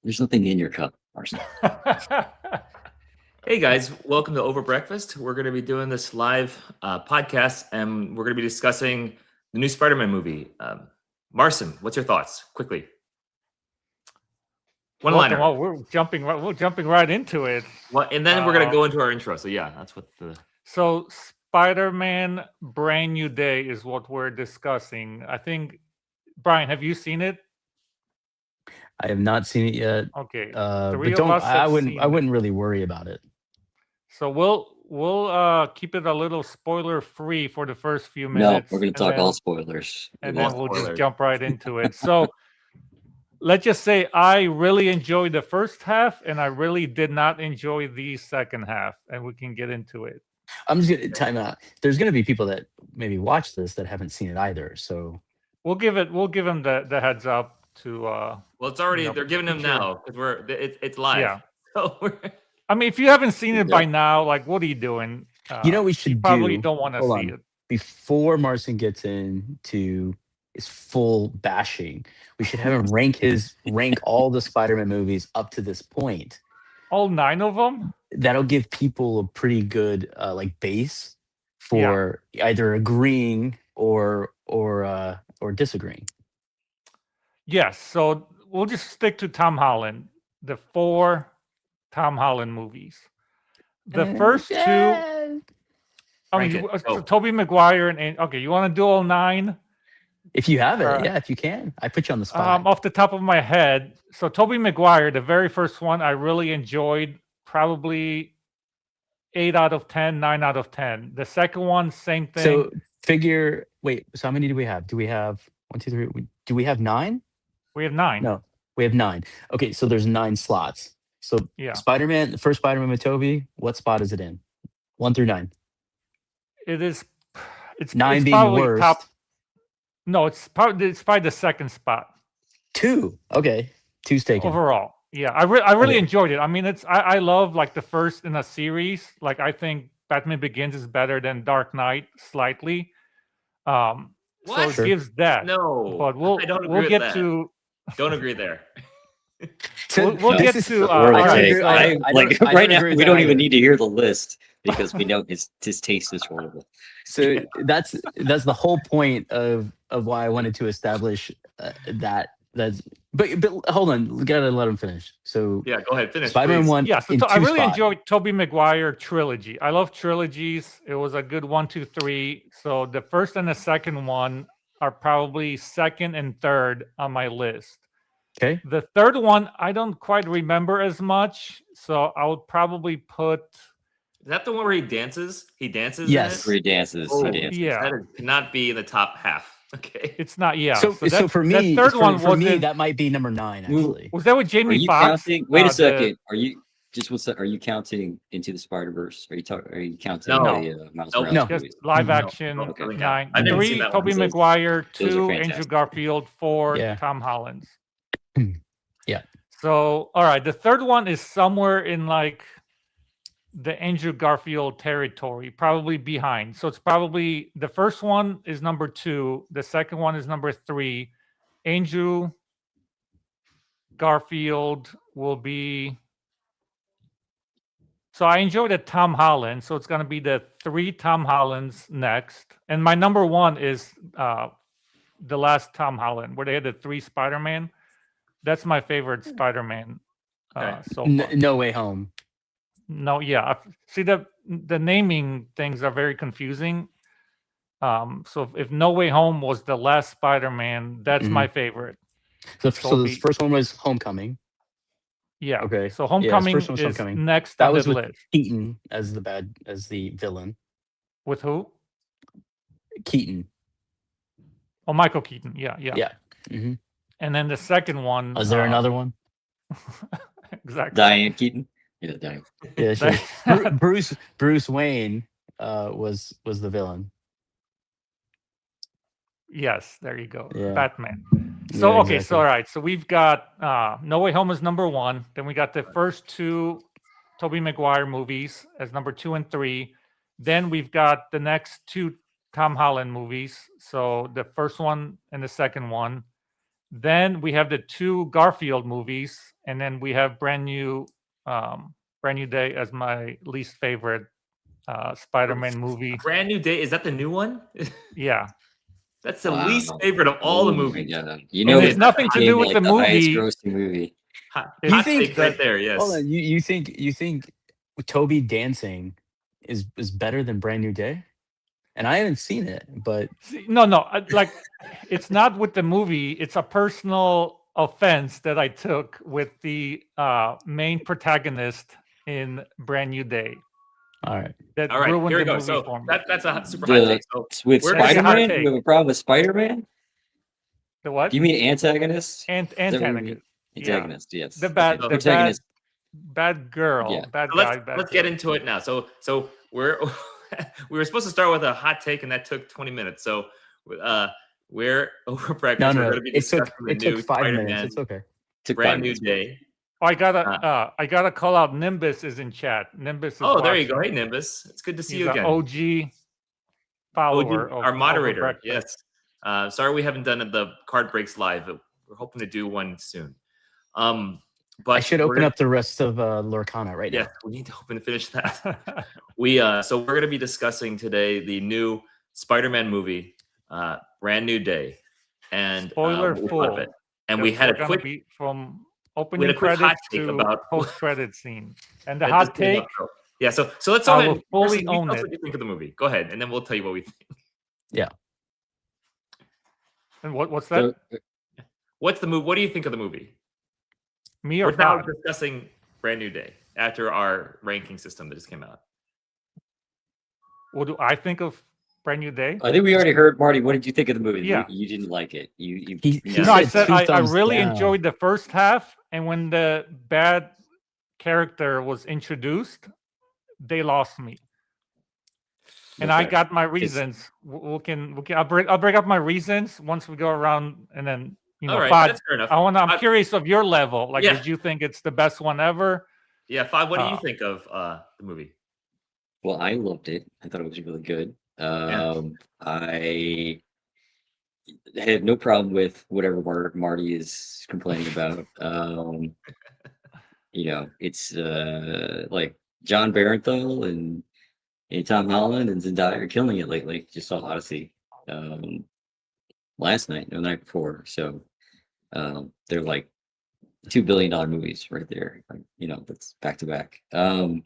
There's nothing in your cup, Marcy. Hey guys, welcome to Over Breakfast. We're going to be doing this live podcast, and we're going to be discussing the new Spider-Man movie. Marcin, what's your thoughts? Quickly, one liner. Welcome. Oh, we're jumping right into it. And then we're going to go into our intro. So yeah, that's what the. So Spider-Man Brand New Day is what we're discussing. I think, Brian, have you seen it? I have not seen it yet. Okay, But don't. I wouldn't really worry about it. So we'll keep it a little spoiler free for the first few minutes. No, we're going to talk all spoilers. And then we'll just jump right into it. So let's just say I really enjoyed the first half, and I really did not enjoy the second half, and we can get into it. I'm just gonna time out. There's gonna be people that maybe watch this that haven't seen it either. So we'll give them the heads up to. Well, it's already they're giving them now because it's live. Yeah. So I mean, if you haven't seen it by now, like, what are you doing? we should you probably don't want to see it. Before Marcin gets into his full bashing. We should have him rank all the Spider-Man movies up to this point. All 9 of them? That'll give people a pretty good base for either agreeing or disagreeing. Yes. So we'll just stick to Tom Holland. The 4 Tom Holland movies. The first 2. I mean, Tobey Maguire and okay, you want to do all 9? If you have it, if you can. I put you on the spot. Off the top of my head, so Tobey Maguire, the very first one, I really enjoyed. Probably 8 out of 10, 9 out of 10. The second one, same thing. So so how many do we have? Do we have 1, 2, 3? Do we have 9? We have 9. No, we have 9. Okay, so there's 9 slots. So Spider-Man, the first Spider-Man with Tobey, what spot is it in? 1 through 9. It's 9 it's being probably worst. top. No, it's probably the second spot. 2. Okay, 2's taken. Overall. Yeah, I really enjoyed it. I mean, I love like the first in a series. Like I think Batman Begins is better than Dark Knight slightly. So it gives that. No, but we'll get to. Don't agree there. We'll get to. Right now, we don't even need to hear the list because we know his taste is horrible. So that's the whole point of why I wanted to establish that. But hold on, we gotta let him finish. So yeah, go ahead, finish. Spider-Man 1. Yeah, so I really enjoyed Tobey Maguire trilogy. I love trilogies. It was a good 1, 2, 3. So the first and the second one are probably second and third on my list. Okay. The third one I don't quite remember as much, so I would probably put. Is that the one where he dances? He dances. Yes, where he dances. Oh, he dances. Yeah, that cannot be in the top half. Okay, it's not. Yeah. So for me, that third one for me, that might be number 9. Actually, was that with Jamie Foxx? Wait a second. Are you counting Into the Spider-Verse? Are you counting the Miles Morales just movies? live action. Okay. 9, I never 3 seen that Tobey one. Maguire, 2 fantastic. Andrew Garfield, 4 Tom Holland. Yeah. So all right, the third one is somewhere in like the Andrew Garfield territory, probably behind. So it's probably the first one is number 2, the second one is number 3. Andrew Garfield will be. So I enjoyed the Tom Holland, so it's going to be the 3 Tom Hollands next, and my number 1 is the last Tom Holland, where they had the 3 Spider-Man. That's my favorite Spider-Man. So far. No Way Home. No, yeah. See, the naming things are very confusing. So if No Way Home was the last Spider-Man, that's my favorite. So the first one was Homecoming. Yeah. Okay. So Homecoming is next on the list. Keaton as the villain. With who? Keaton. Oh, Michael Keaton. Yeah. Yeah. Mm-hmm. And then the second one. Is there another one? Exactly. Diane Keaton. Yeah, Diane. Yeah, sure. Bruce Wayne was the villain. Yes, there you go. Yeah. Batman. So Yeah, okay, exactly. so all right. So we've got No Way Home is number 1. Then we got the first 2 Tobey Maguire movies as number 2 and 3. Then we've got the next 2 Tom Holland movies. So the first one and the second one. Then we have the 2 Garfield movies, and then we have Brand New Day as my least favorite Spider-Man movie. Brand New Day, is that the new one? Yeah. That's the least favorite of all the movies. You know, it's nothing to do with the movie. Highest grossing movie. You think right there? Yes. Hold on, you think Toby dancing is better than Brand New Day? And I haven't seen it, but No, like it's not with the movie. It's a personal offense that I took with the main protagonist in Brand New Day. all right. That All right, ruined here we the go. movie So for me. that's a super hot take. So With we're gonna- Spider-Man, take. you have a problem with Spider-Man? The what? Do you mean antagonist? Antagonist. Antagonist, yes. The bad, Okay. the Protagonist. bad girl, Yeah. bad So guy. let's get into it now. So we're we were supposed to start with a hot take, and that took 20 minutes. So we're over breakfast. No, We're no, going to be it took discussing the new 5 Spider-Man minutes. It's okay. Took Brand 5 New minutes. Day. Oh, I gotta call out Nimbus is in chat. Nimbus is Oh, there you watching. go. Hey, Nimbus. It's good to see He's you an again. OG follower. Our moderator. Over Breakfast. Yes. Sorry we haven't done the card breaks live. We're hoping to do one soon. But I should open up the rest of Lorcana right now. Yeah, we need to open and finish that. So we're going to be discussing today the new Spider-Man movie, Brand New Day, and Spoiler we full. thought of it. And we had a Gonna quick be from we opening had a quick hot credits take to about post-credit scene. And the that hot just came take, up. Yeah, so let's I go will ahead. fully First, you own tell us it. what you think of the movie. Go ahead, and then we'll tell you what we think. and what's that? So, What's the movie? What do you think of the movie? Me or We're now Fahd? discussing Brand New Day after our ranking system that just came out. What do I think of Brand New Day? I think we already heard, Marty. What did you think of the movie? Yeah. You didn't like it. You He No, I said said 2 I thumbs really down. enjoyed the first half, and when the bad character was introduced, they lost me. And I Okay. got my reasons. We can. I'll break up my reasons once we go around, and then All right, Fahd, that's fair enough. I'm curious of your level. Like, Yeah. did you think it's the best one ever? Yeah, Fahd, what do you think of the movie? Well, I loved it. I thought it was really good. I had no problem with whatever Marty is complaining about. It's like John Barenthal and Tom Holland and Zendaya are killing it lately. Just saw Odyssey last night, no, the night before. So they're like $2 billion movies right there. Like, that's back to back. No,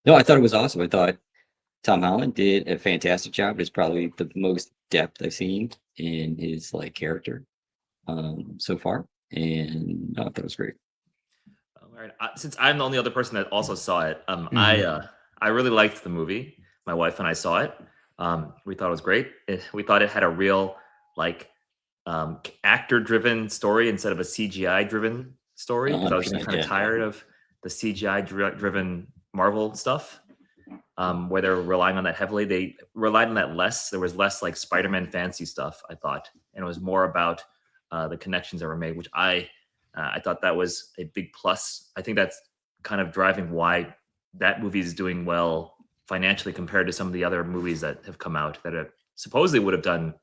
I thought it was awesome. I thought Tom Holland did a fantastic job. It's probably the most depth I've seen in his character so far, and I thought it was great. All right. Since I'm the only other person that also saw it, I really liked the movie. My wife and I saw it. We thought it was great. We thought it had a real actor-driven story instead of a CGI-driven story. Because I was getting kind of tired of the CGI-driven Marvel stuff, where they're relying on that heavily. They relied on that less. There was less like Spider-Man fancy stuff, I thought, and it was more about the connections that were made, which I thought that was a big plus. I think that's kind of driving why that movie is doing well financially compared to some of the other movies that have come out that have supposedly would have done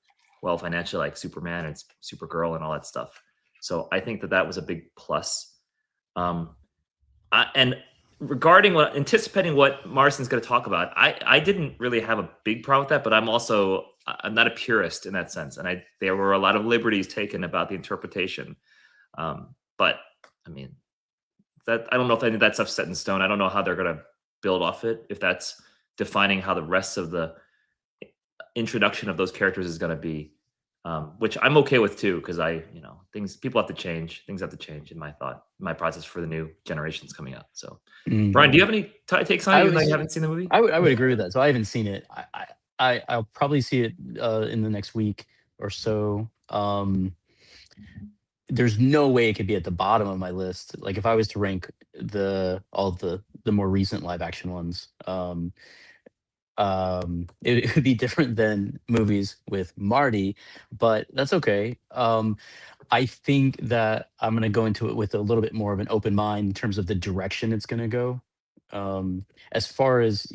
well financially, like Superman and Supergirl and all that stuff. So I think that was a big plus. And regarding anticipating what Marston's going to talk about, I didn't really have a big problem with that, but I'm not a purist in that sense. And there were a lot of liberties taken about the interpretation. But I mean, I don't know if any of that stuff's set in stone. I don't know how they're going to build off it, if that's defining how the rest of the introduction of those characters is going to be, which I'm okay with too, because people have to change. Things have to change in my process for the new generations coming up. So, Brian, do you have any takes on it? You haven't seen the movie? I would agree with that. So I haven't seen it. I'll probably see it in the next week or so. There's no way it could be at the bottom of my list. Like if I was to rank all the more recent live action ones, it would be different than movies with Marty, but that's okay. I think that I'm going to go into it with a little bit more of an open mind in terms of the direction it's going to go. As far as,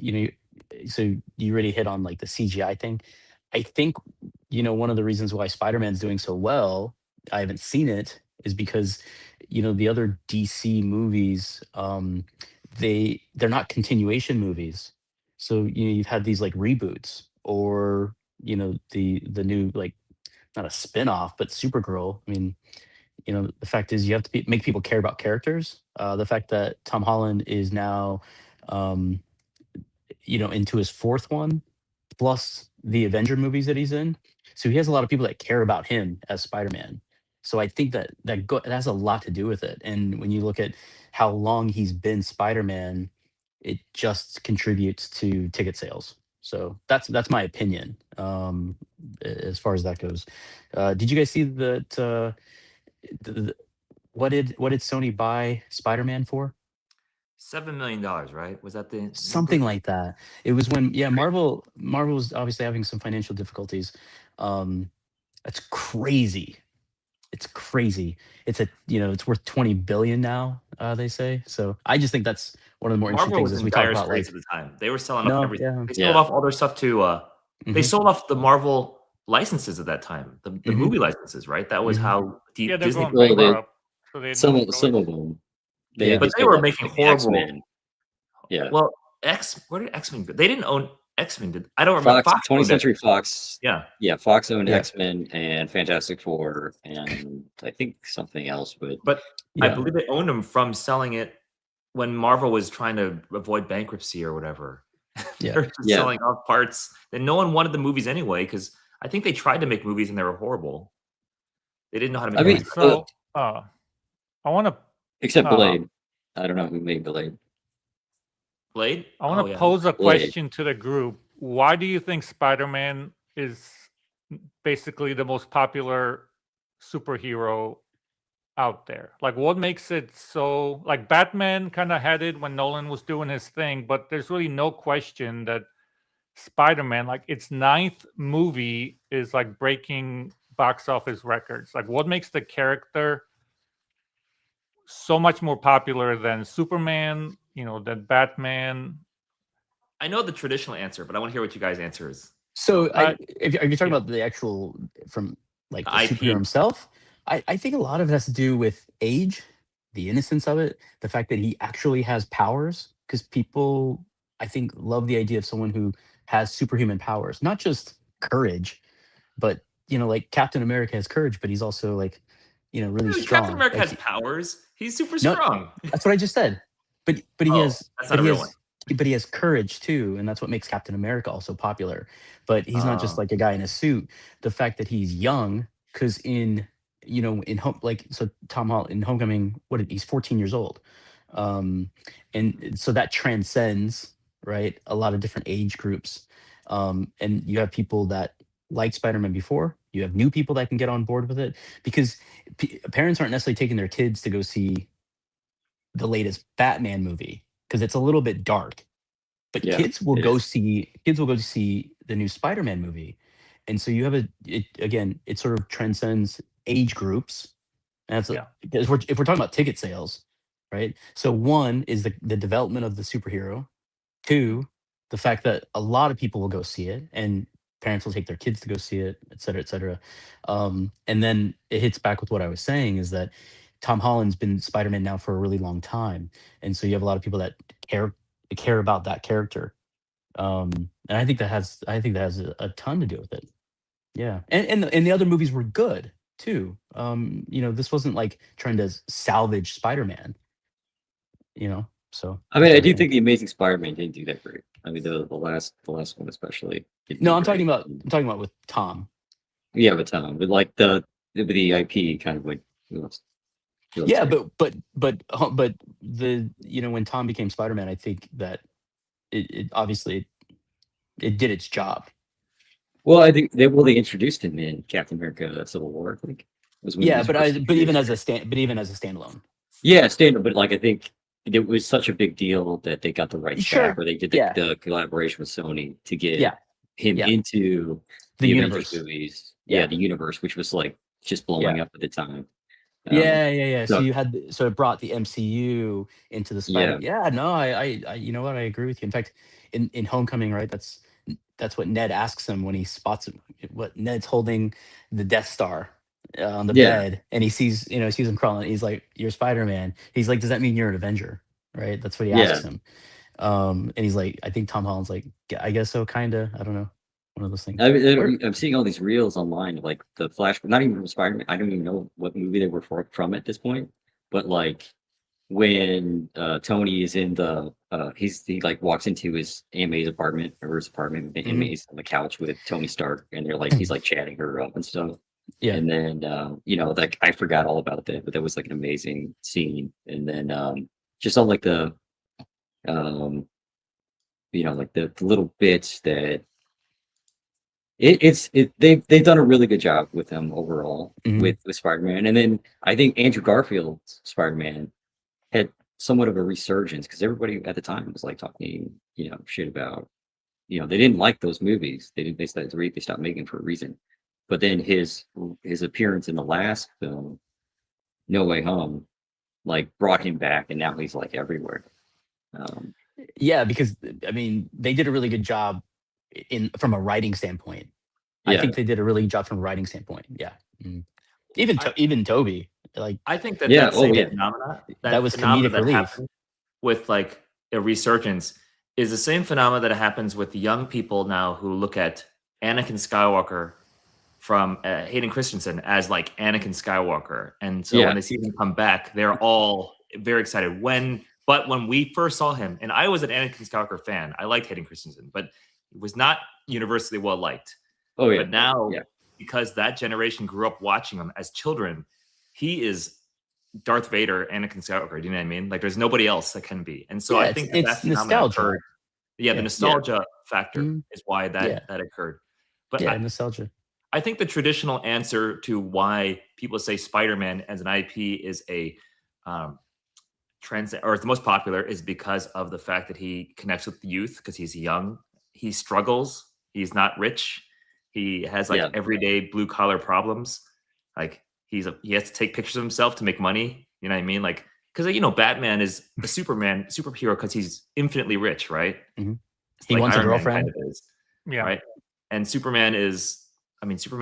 so you really hit on like the CGI thing. I think, one of the reasons why Spider-Man's doing so well I haven't seen it is because, the other DC movies, they're not continuation movies. So you've had these like reboots, or the new, like, not a spin-off, but Supergirl. I mean, the fact is you have to make people care about characters. The fact that Tom Holland is now, um, into his fourth one, plus the Avenger movies that he's in. So he has a lot of people that care about him as Spider-Man. So I think that has a lot to do with it. And when you look at how long he's been Spider-Man, it just contributes to ticket sales. So that's my opinion, as far as that goes. Did you guys see that? The, what did Sony buy Spider-Man for? $7 million, right? Was that the Something number? like that. It was when, yeah, Marvel was obviously having some financial difficulties. Um, that's crazy. It's crazy. It's worth 20 billion now, they say. So I just think that's one of the more interesting Marvel things was as in we talk dire about, straits like, at the time. They were selling off no, everything. yeah. They sold Yeah. off all their stuff to. They Mhm. sold off the Marvel licenses at that time, the Mhm. movie licenses, right? That was Mhm. how deep Yeah, they're Disney. going Well, bankrupt, so they had no some choice. of them, Yeah. But they sold were off, making like, the horrible. X-Men. Yeah. Well, where did X-Men go? They didn't own X-Men. I don't remember. Fox, Fox 20th owned it. Century Fox. Yeah. Yeah, Fox owned Yeah. X-Men and Fantastic Four, and I think something else, but But I Yeah. believe they owned them from selling it when Marvel was trying to avoid bankruptcy or whatever. They Yeah. were just Yeah. selling off parts. And no one wanted the movies anyway, because I think they tried to make movies and they were horrible. They didn't know how to make I mean, movies. So, I want to except uh, Blade. I don't know who made Blade. Blade? I want Oh, to yeah. pose a Blade. question to the group. Why do you think Spider-Man is basically the most popular superhero out there? Like, what makes it so? Like, Batman kind of had it when Nolan was doing his thing, but there's really no question that Spider-Man, like its ninth movie, is like breaking box office records. Like, what makes the character so much more popular than Superman, than Batman? I know the traditional answer, but I want to hear what you guys' answer is. So if you're talking yeah. about the actual, from like The the IP. superhero himself, I think a lot of it has to do with age, the innocence of it, the fact that he actually has powers, because people, I think, love the idea of someone who has superhuman powers, not just courage, but like Captain America has courage, but he's also, like, really Dude, Captain strong. America Like, has powers. He's super no, strong. that's what I just said. But he Oh, has that's not but a he real one. has but he has courage too, and that's what makes Captain America also popular. But he's not just like a guy in a suit. The fact that he's young, because in home, like, so Tom Holland in Homecoming, he's 14 years old, and so that transcends, right, a lot of different age groups, and you have people that like Spider-Man before. You have new people that can get on board with it, because parents aren't necessarily taking their kids to go see the latest Batman movie because it's a little bit dark. But Yeah, kids will go see the new Spider-Man movie. And so you have it sort of transcends age groups. And that's Yeah. if we're talking about ticket sales, right? So one is the development of the superhero. Two, the fact that a lot of people will go see it, and parents will take their kids to go see it, et cetera, et cetera. And then it hits back with what I was saying, is that Tom Holland's been Spider-Man now for a really long time, and so you have a lot of people that care about that character. And I think that has a ton to do with it. Yeah, and the other movies were good too. This wasn't like trying to salvage Spider-Man. So I mean, that's I what I do think think. the Amazing Spider-Man didn't do that great. I mean, the last one especially didn't No, do I'm talking great. about I'm talking about with Tom. Yeah, but like the IP kind of went. Who else Yeah, cares? but when Tom became Spider-Man, I think that it obviously it did its job. Well, I think they introduced him in Captain America: Civil War. I think was when he Yeah, was first but even introduced. even as a standalone. Yeah, standard, but like I think it was such a big deal that they got the rights back, Sure. or they did Yeah. the collaboration with Sony to get Yeah. him Yeah. into The the Avengers universe. movies. Yeah. Yeah, the universe, which was like just blowing Yeah. up at the time. Yeah. So So so it brought the MCU into the Spider. yeah, Yeah, no, you know what? I agree with you. In fact, in Homecoming, right? That's what Ned asks him when he spots him. What Ned's holding the Death Star, on the Yeah. bed, and he sees him crawling. He's like, "You're Spider-Man." He's like, "Does that mean you're an Avenger?" Right? That's what he Yeah. asks him. And he's like, I think Tom Holland's like, I guess so, kind of. I don't know. One of those things. I'm seeing all these reels online of like the Flash, not even from Spider-Man. I don't even know what movie they were from at this point, but like when Tony is in the he like walks into his Aunt May's apartment or his apartment, and Aunt May's on the couch with Tony Stark, and they're like he's like chatting her up and stuff. Yeah. And then like I forgot all about that, but that was like an amazing scene. And then just all like the like the little bits that they've done a really good job with him overall with Spider-Man. And then I think Andrew Garfield's Spider-Man had somewhat of a resurgence because everybody at the time was like talking, shit about, they didn't like those movies. They stopped making for a reason. But then his appearance in the last film, No Way Home, like brought him back, and now he's like everywhere. Yeah, because I mean, they did a really good job from a writing standpoint. I think they did a really good job from a writing standpoint. Yeah. Even Toby, like, I think that phenomena that was comedic relief with like a resurgence is the same phenomena that happens with the young people now who look at Anakin Skywalker from Hayden Christensen as like Anakin Skywalker, and so when they see him come back, they're all very excited. But when we first saw him, and I was an Anakin Skywalker fan, I liked Hayden Christensen, but it was not universally well liked. Oh yeah. But now, because that generation grew up watching him as children, he is Darth Vader, Anakin Skywalker. Do you know what I mean? Like, there's nobody else that can be. And so I think it's nostalgia. Occurred. Yeah, the nostalgia factor is why that occurred. But nostalgia. I think the traditional answer to why people say Spider-Man as an IP is a trend, or the most popular, is because of the fact that he connects with the youth because he's young. He struggles. He's not rich. He has like everyday blue collar problems. Like he has to take pictures of himself to make money. You know what I mean? Like, because Batman is a superhero because he's infinitely rich, right? Mm-hmm. He wants a girlfriend. Right. And Superman is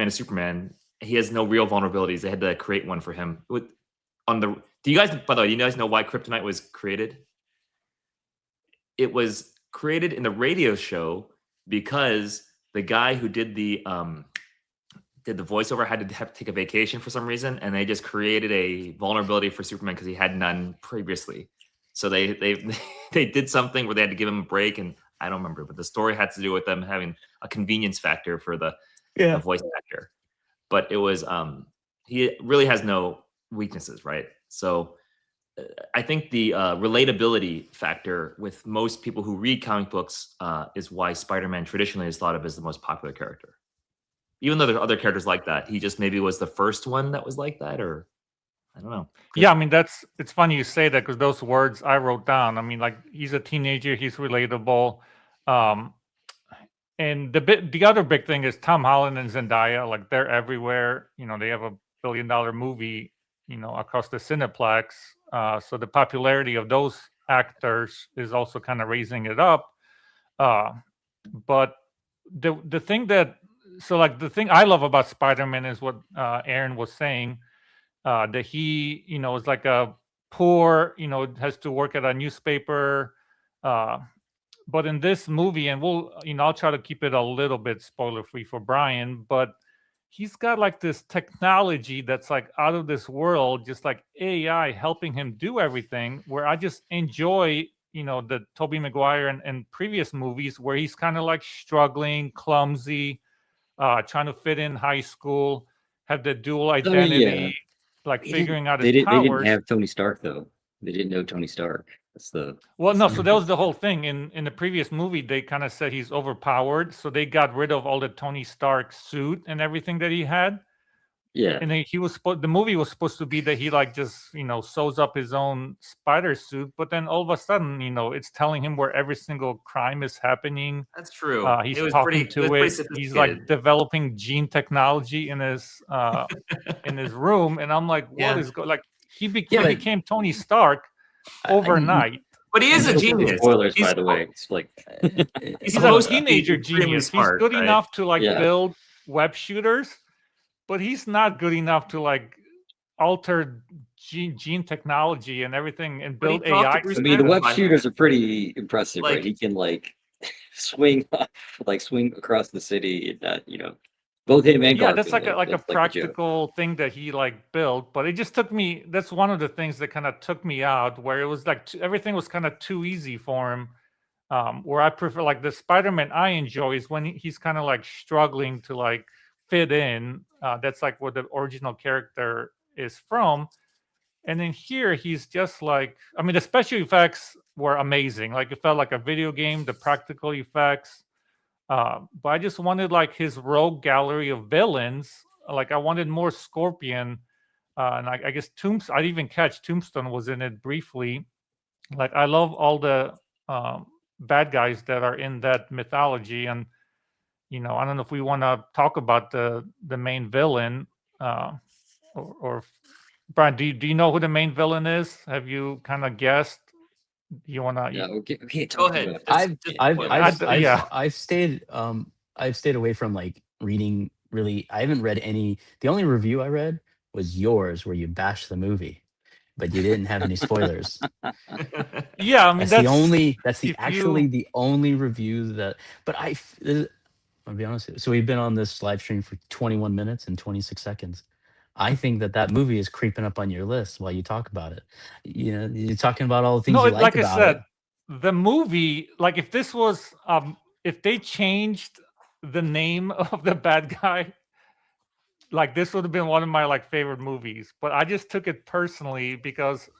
Superman. He has no real vulnerabilities. They had to create one for him. Do you guys know why Kryptonite was created? It was created in the radio show because the guy who did the voiceover had to take a vacation for some reason, and they just created a vulnerability for Superman because he had none previously. So they did something where they had to give him a break, and I don't remember, but the story had to do with them having a convenience factor for the voice actor. But it was he really has no weaknesses, right? So I think the relatability factor with most people who read comic books is why Spider-Man traditionally is thought of as the most popular character. Even though there are other characters like that, he just maybe was the first one that was like that, or I don't know. Yeah, I mean, it's funny you say that because those words I wrote down. I mean, like, he's a teenager, he's relatable. And the other big thing is Tom Holland and Zendaya, like, they're everywhere. They have $1 billion movie, across the Cineplex. So the popularity of those actors is also kind of raising it up. But the thing the thing I love about Spider-Man is what Aaron was saying, that he, is like a poor, has to work at a newspaper. But in this movie, and I'll try to keep it a little bit spoiler free for Brian, but he's got like this technology that's like out of this world, just like AI helping him do everything, where I just enjoy, the Tobey Maguire and previous movies where he's kind of like struggling, clumsy, trying to fit in high school, have the dual identity, figuring out his powers. They didn't have Tony Stark, though. They didn't know Tony Stark. So that was the whole thing. In the previous movie, they kind of said he's overpowered, so they got rid of all the Tony Stark suit and everything that he had. Yeah. And then the movie was supposed to be that he like just, sews up his own spider suit, but then all of a sudden, it's telling him where every single crime is happening. That's true. He's talking to it. He's like developing gene technology in his room, and I'm like, what is like? He became Tony Stark overnight. But he is a genius. Spoilers, by the way. It's like he's a teenager genius. He's good enough to build web shooters. but he's not good enough to like alter gene technology and everything and But he build talked to AI. Bruce I mean, the Banner web about it. shooters are pretty impressive, right? Like- He can like swing across the city and not, both him and Yeah, Garfield. that's like a that's the joke. practical thing that he like built, but it just took me. That's one of the things that kind of took me out, where it was like everything was kind of too easy for him. Where I prefer like the Spider-Man I enjoy is when he's kind of like struggling to like fit in. That's like where the original character is from. And then here he's just like, I mean, the special effects were amazing. Like it felt like a video game, the practical effects. But I just wanted like his rogue gallery of villains. Like I wanted more Scorpion. And I guess Tombstone, I didn't even catch Tombstone was in it briefly. Like I love all the bad guys that are in that mythology. And, I don't know if we want to talk about the main villain or Brian, do you know who the main villain is? Have you kind of guessed? You wanna? Yeah, we can't Go talk ahead. about I've stayed away from like reading really. I haven't read any. The only review I read was yours where you bashed the movie, but you didn't have any spoilers. Yeah, I mean that's the only review that. But I'll be honest with you. So we've been on this live stream for 21 minutes and 26 seconds. I think that movie is creeping up on your list while you talk about it. You're talking about all the things you like about it. The movie, like if this was, if they changed the name of the bad guy, like this would have been one of my like favorite movies. But I just took it personally because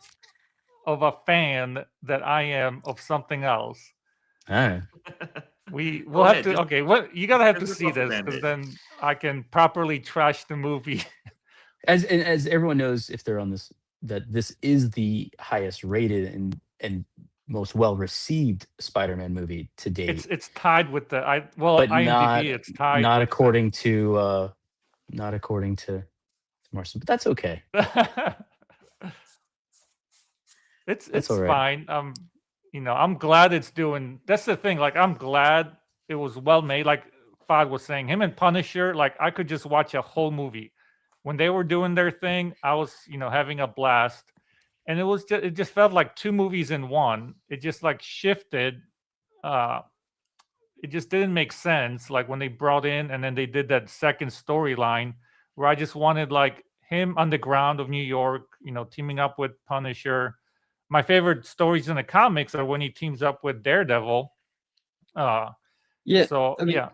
of a fan that I am of something else. All right. We'll have to. Okay, what you gotta have to see this because then I can properly trash the movie. As everyone knows, if they're on this, that this is the highest rated and most well received Spider-Man movie to date. It's tied with the but IMDb. It's tied. Not according to Marcy, but that's okay. It's all right. fine. I'm glad it's doing. That's the thing. Like I'm glad it was well made. Like Fahd was saying, him and Punisher. Like I could just watch a whole movie. When they were doing their thing, I was, having a blast. And it just felt like two movies in one. It just like shifted. It just didn't make sense. Like when they brought in and then they did that second storyline where I just wanted like him on the ground of New York, teaming up with Punisher. My favorite stories in the comics are when he teams up with Daredevil. Yeah. So, I mean, yeah.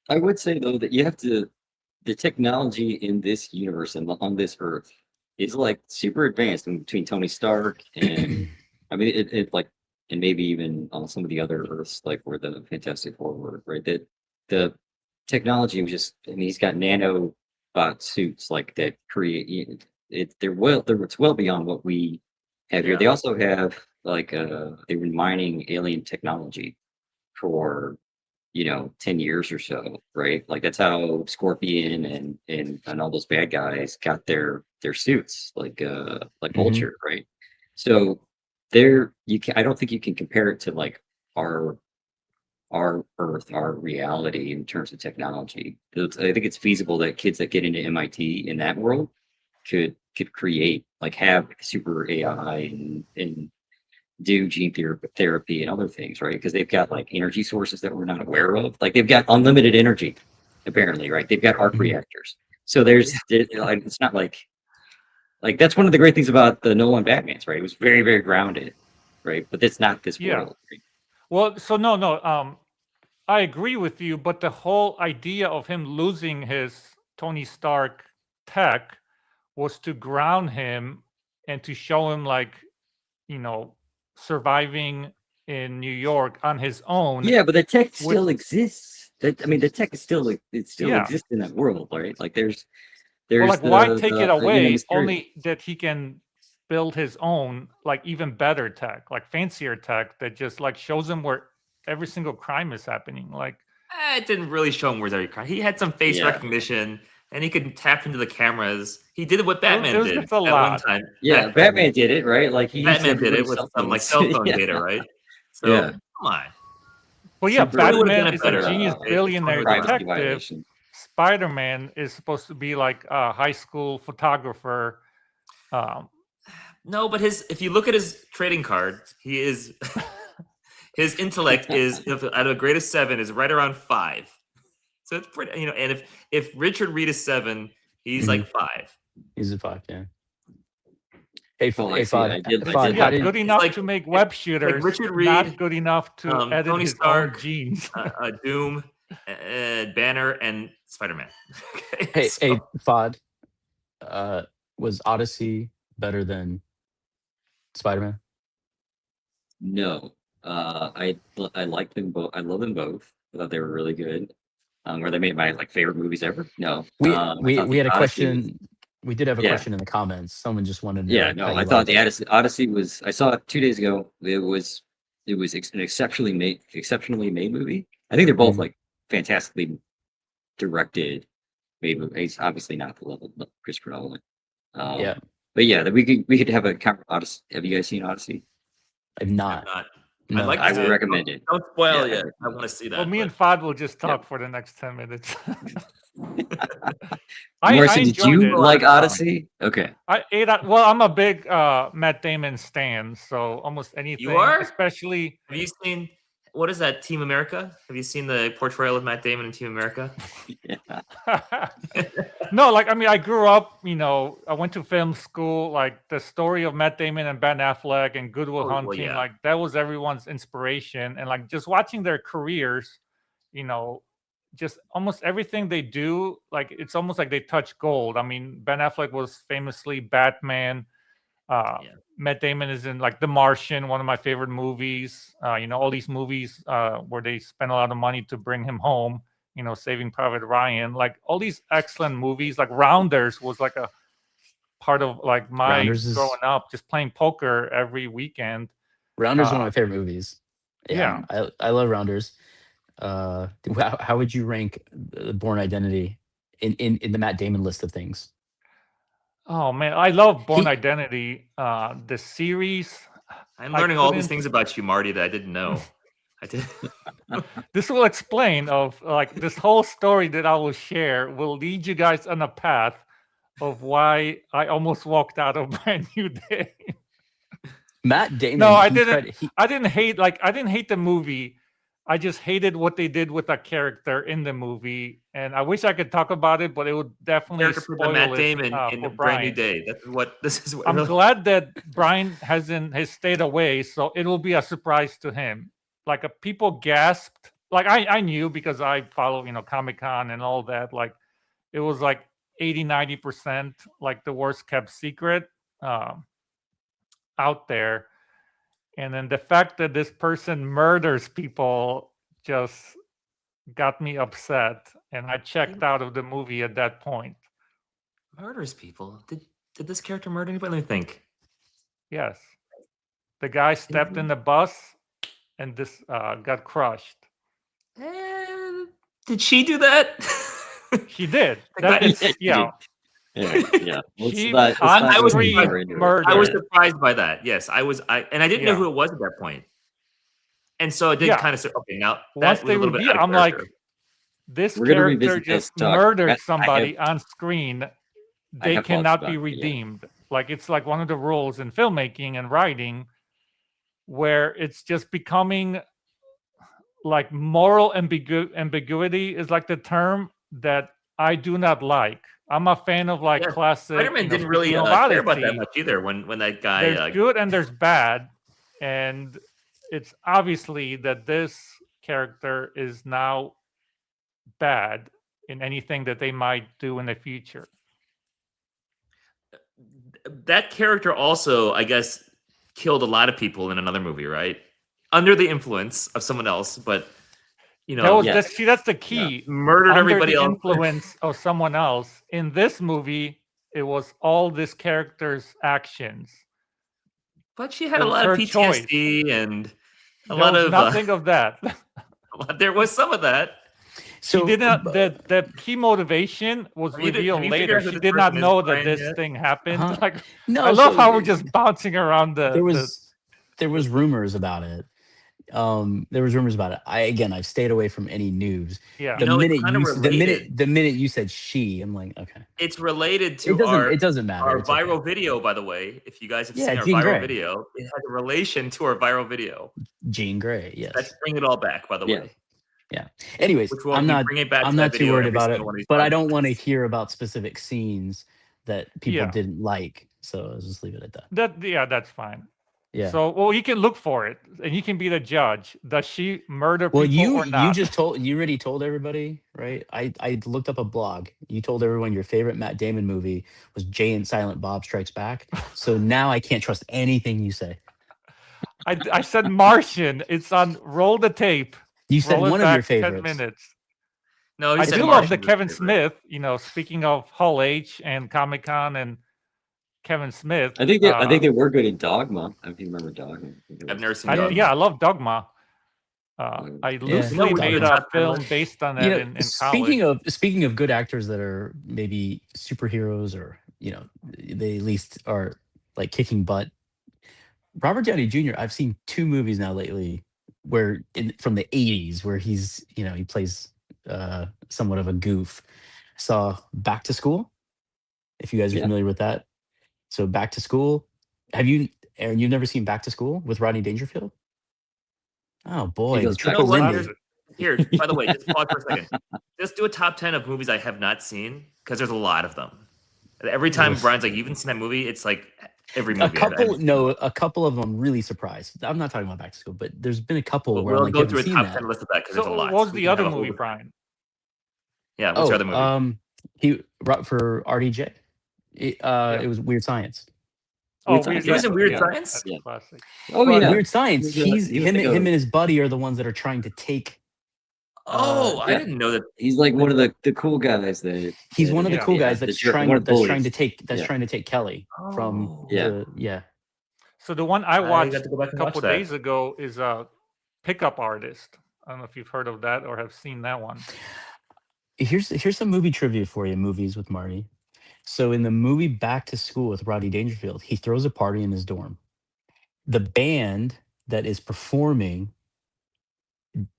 I would say though that you have to. The technology in this universe and on this Earth is like super advanced between Tony Stark and I mean it like and maybe even on some of the other Earths like where the Fantastic Four were, right? That the technology was just he's got nanobot suits like that create it. It's well beyond what we have here. They also have like they were mining alien technology for 10 years or so, right? Like that's how Scorpion and all those bad guys got their suits, like Vulture, right? So I don't think you can compare it to like our Earth, our reality in terms of technology. I think it's feasible that kids that get into MIT in that world could create like have super AI and do gene therapy and other things, right? Because they've got like energy sources that we're not aware of. Like they've got unlimited energy, apparently, right? They've got arc reactors. So it's not like that's one of the great things about the Nolan Batmans, right? It was very, very grounded, right? But it's not this world. Right? Well, so no, I agree with you, but the whole idea of him losing his Tony Stark tech was to ground him and to show him like, surviving in New York on his own. Yeah, but the tech still exists. The tech is still exists in that world, right? Like there's like why take it away? Only that he can build his own, like even better tech, like fancier tech that just like shows him where every single crime is happening. Like it didn't really show him where every crime. He had some face recognition. And he could tap into the cameras. He did what Batman did at one time. Yeah, Batman did it, right? Like Batman did it with some like cell phone data, right? So come on. Well, yeah, Batman is a genius billionaire detective. Spider-Man is supposed to be like a high school photographer. No, but if you look at his trading card, he is his intellect is out of a grade of 7 is right around 5. So it's pretty, and if Richard Reed is 7, he's like 5. He's a 5, yeah. Hey, Fahd, yeah, good enough to make web shooters. Like Richard Reed, not good enough to edit Tony his Stark, own genes. Doom, Banner, and Spider-Man. Hey, Fahd, was Odyssey better than Spider-Man? No, I like them both. I love them both. I thought they were really good. Were they made my favorite movies ever? No. We Odyssey had a question. We did have a question in the comments. Someone just wanted to know. Yeah, no, I thought the Odyssey was. I saw it 2 days ago. It was an exceptionally made movie. I think they're both like fantastically directed made movies. Obviously not the level of Christopher Nolan. Yeah, but yeah, we could have a Odyssey. Have you guys seen Odyssey? I've not. No. I would recommend it. Don't spoil it. I want to see that. Well, me and Fahd will just talk for the next 10 minutes. Morrison, did you like Odyssey? Okay. I'm a big Matt Damon stan, so almost anything. You are? Especially. Have you seen, what is that, Team America? Have you seen the portrayal of Matt Damon in Team America? No, I grew up, I went to film school, the story of Matt Damon and Ben Affleck and Good Will Hunting, that was everyone's inspiration. And just watching their careers, just almost everything they do, it's almost like they touch gold. I mean, Ben Affleck was famously Batman. Matt Damon is in The Martian, one of my favorite movies. All these movies where they spend a lot of money to bring him home. Saving Private Ryan, all these excellent movies. Rounders was a part of my growing up, just playing poker every weekend. Rounders is one of my favorite movies. Yeah. I love Rounders. How would you rank Born Identity in the Matt Damon list of things? Oh man, I love Born Identity. The series. I'm learning all these things about you, Marty, that I didn't know. I did. This will explain this whole story that I will share will lead you guys on a path of why I almost walked out of Brand New Day. Matt Damon. No, I didn't. I didn't hate the movie. I just hated what they did with that character in the movie, and I wish I could talk about it, but it would definitely spoil Matt it, Damon in Brand New Day. I'm glad that Brian has stayed away, so it will be a surprise to him. People gasped. I knew because I follow, Comic-Con and all that. It was 80-90% the worst kept secret out there. And then the fact that this person murders people just got me upset. And I checked out of the movie at that point. Murders people? Did this character murder anybody? Let me think. Yes. The guy stepped in the bus and this got crushed. Did she do that? She did. Yeah. I was surprised by that. Yes, I didn't know who it was at that point. And so it did kind of say, okay, now once they reveal, I'm this character just murdered somebody on screen. They cannot be redeemed. It's one of the rules in filmmaking and writing where it's just becoming moral ambiguity is the term that I do not like. I'm a fan of classic. Spider-Man didn't really care about that much either. When that guy, there's good and there's bad, and it's obviously that this character is now bad in anything that they might do in the future. That character also, I guess, killed a lot of people in another movie, right? Under the influence of someone else, but. That's the key. Murdered everybody else. Influence of someone else. In this movie, it was all this character's actions. But she had a lot of PTSD and nothing of that. There was some of that. So she did not. The key motivation was revealed later. She did not know that this thing happened. No, I love how we're just bouncing around There was rumors about it. There was rumors about it. I've stayed away from any news. Yeah. You know, it's kind of related. The minute you said she, I'm like, okay. It's related to it doesn't matter. our It's viral okay. video, by the way. If you guys have Yeah, seen our Jean viral Grey. video, it has a relation to our viral video. Jean Grey, yes. Let's bring it all back, by the way. Yeah. Anyways, Which we'll I'm be not bringing back I'm to not that too video worried every about it, single one of these but I don't podcasts. want to hear about specific scenes that people Yeah. didn't like. So I'll just leave it at that. That's fine. Yeah. So, well, you can look for it, and you can be the judge. Does she murder Well, people or not? you already told everybody, right? I looked up a blog. You told everyone your favorite Matt Damon movie was Jay and Silent Bob Strikes Back. So now I can't trust anything you say. I said Martian. It's on Roll the Tape. You said Roll it one of your back 10 favorites. minutes. No, he I said do love Martian the was his Kevin favorite. Smith. You know, speaking of Hall H and Comic Con and Kevin Smith. I think they were good in Dogma. I don't remember Dogma. I've never seen Dogma. I love Dogma. I loosely made a film based on that in college. Speaking of good actors that are maybe superheroes or they at least are like kicking butt. Robert Downey Jr. I've seen 2 movies now lately where from the 80s where he's he plays somewhat of a goof. Saw Back to School, if you guys are familiar with that. So Back to School. Have you, Aaron? You've never seen Back to School with Rodney Dangerfield? Oh boy, the triple Lindy. Here, by the way, just pause for a second. Just do a top 10 of movies I have not seen because there's a lot of them. Every time Brian's like, "You haven't seen that movie?" It's like every movie. A couple of them I'm really surprised. I'm not talking about Back to School, but there's been a couple where we'll I'm go like, through a top 10 list of that because there's a lot. What was the other movie, Brian? Yeah, what's the other movie? He for RDJ. It was Weird Science. He was in Weird Science? Yeah. Classic. Oh, yeah. Weird Science. Him and his buddy are the ones that are trying to take. I didn't know that. He's like one of the cool guys. He's one of the cool guys that's trying to take Kelly from. So the one I watched a couple days ago is a Pickup Artist. I don't know if you've heard of that or have seen that one. Here's some movie trivia for you. Movies with Marty. So in the movie Back to School with Rodney Dangerfield, he throws a party in his dorm. The band that is performing,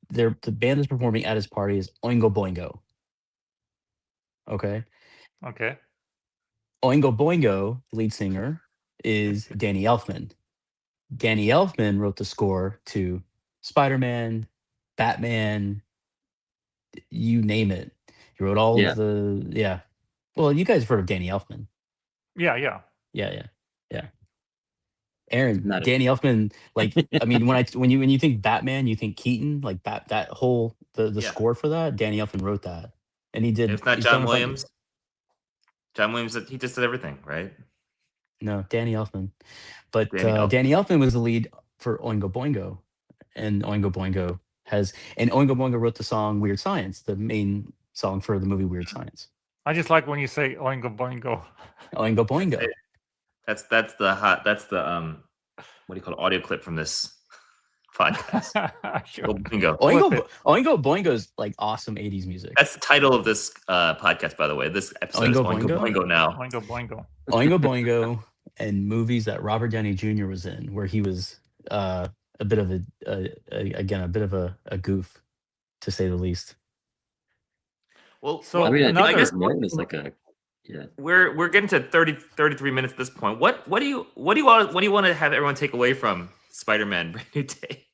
the band is performing at his party is Oingo Boingo. Okay. Oingo Boingo, lead singer, is Danny Elfman. Danny Elfman wrote the score to Spider-Man, Batman, you name it. He wrote all of the Well, you guys have heard of Danny Elfman. Yeah. Aaron, Danny Elfman, like I mean, when you think Batman, you think Keaton, like that whole the score for that. Danny Elfman wrote that, and he did. It's not John Williams. John Williams, he just did everything, right? No, Danny Elfman, but Danny Elfman was the lead for Oingo Boingo, and Oingo Boingo wrote the song Weird Science, the main song for the movie Weird Science. I just like when you say Oingo Boingo. Oingo Boingo. That's the what do you call it, audio clip from this podcast. Oingo Boingo is like awesome 80s music. That's the title of this podcast, by the way. This episode is Oingo Boingo now. Oingo Boingo. Oingo Boingo and movies that Robert Downey Jr. was in, where he was a bit of a goof, to say the least. Well, so I mean, I guess more is like a We're getting to 33 minutes at this point. What do you want to have everyone take away from Spider-Man Brand New Day?